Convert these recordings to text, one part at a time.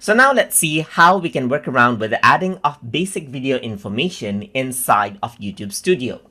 So now let's see how we can work around with adding of basic video information inside of YouTube Studio.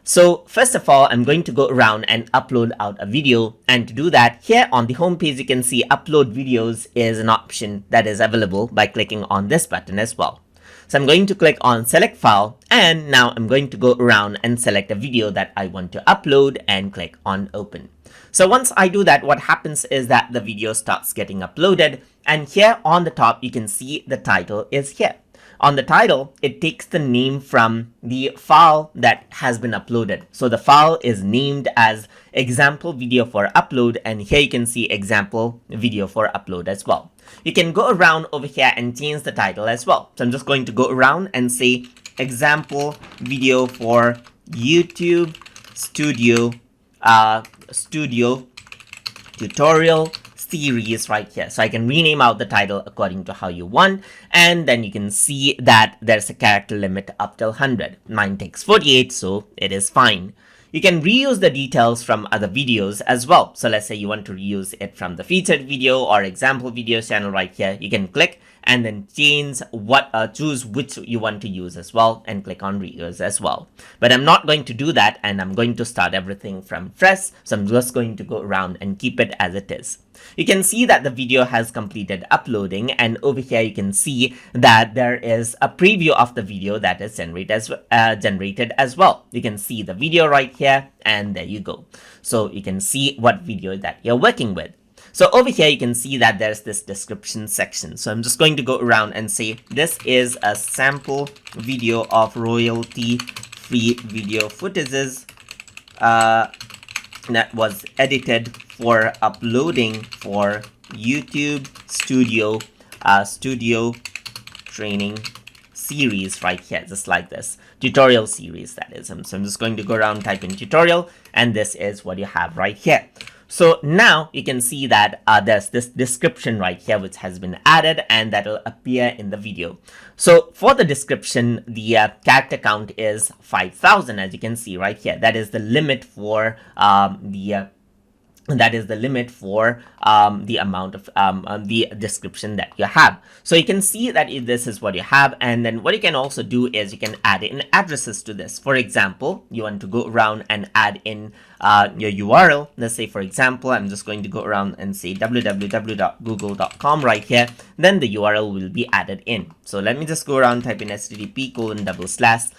So first of all, I'm going to go around and upload out a video, and to do that, here on the home page you can see upload videos is an option that is available by clicking on this button as well. So I'm going to click on select file, and now I'm going to go around and select a video that I want to upload and click on open. So once I do that, what happens is that the video starts getting uploaded, and here on the top you can see the title is here. On the title, it takes the name from the file that has been uploaded. So the file is named as example video for upload, and here you can see example video for upload as well. You can go around over here and change the title as well. So I'm just going to go around and say example video for YouTube Studio tutorial series right here. So I can rename out the title according to how you want, and then you can see that there's a character limit up till 100. Mine takes 48, so it is fine. You can reuse the details from other videos as well. So let's say you want to reuse it from the featured video or example videos channel right here. You can click and then choose which you want to use as well, and click on reuse as well. But I'm not going to do that, and I'm going to start everything from fresh. So I'm just going to go around and keep it as it is. You can see that the video has completed uploading, and over here you can see that there is a preview of the video that is generated as well. You can see the video right here, and there you go. So you can see what video that you're working with. So over here you can see that there's this description section. So I'm just going to go around and say this is a sample video of royalty-free video footages that was edited for uploading for YouTube Studio training series right here, just like this tutorial series that is. So I'm just going to go around, type in tutorial, and this is what you have right here. So now you can see that there's this description right here which has been added, and that will appear in the video. So for the description, the character count is 5,000, as you can see right here. That is the limit for the amount of the description that you have. So you can see that this is what you have, and then what you can also do is you can add in addresses to this. For example, you want to go around and add in your URL. Let's say, for example, I'm just going to go around and say www.google.com right here. Then the URL will be added in. So let me just go around, type in http://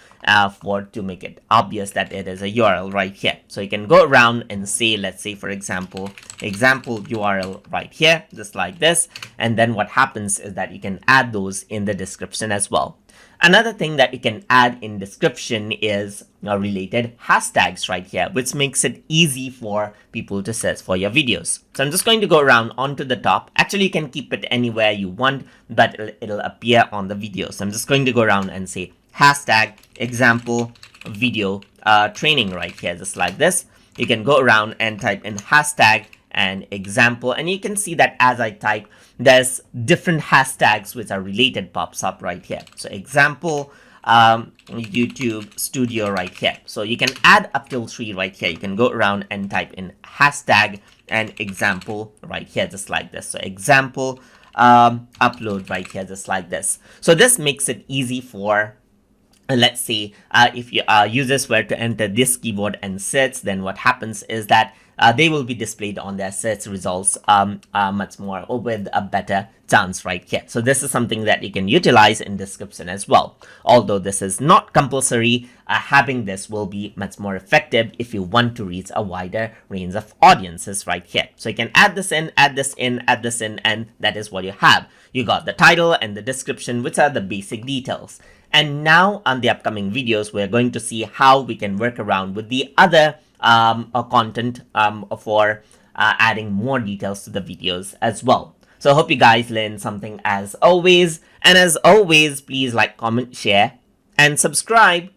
to make it obvious that it is a URL right here. So you can go around and say, let's say, for example, example URL right here, just like this. And then what happens is that you can add those in the description as well. Another thing that you can add in description is related hashtags right here, which makes it easy for people to search for your videos. So I'm just going to go around onto the top. Actually, you can keep it anywhere you want, but it'll appear on the video. So I'm just going to go around and say hashtag example video training right here, just like this. You can go around and type in hashtag and example, and you can see that as I type, there's different hashtags which are related pops up right here. So example YouTube Studio right here. So you can add up till 3 right here. You can go around and type in hashtag and example right here, just like this. So example upload right here, just like this. So this makes it easy for let's say if your users were to enter this keyword and search, then what happens is that they will be displayed on their search results much more, or with a better chance right here. So this is something that you can utilize in description as well. Although this is not compulsory, having this will be much more effective if you want to reach a wider range of audiences right here. So you can add this in, add this in, add this in, and that is what you have. You got the title and the description, which are the basic details. And now on the upcoming videos, we're going to see how we can work around with the other content for adding more details to the videos as well. So I hope you guys learned something as always. And as always, please like, comment, share, and subscribe.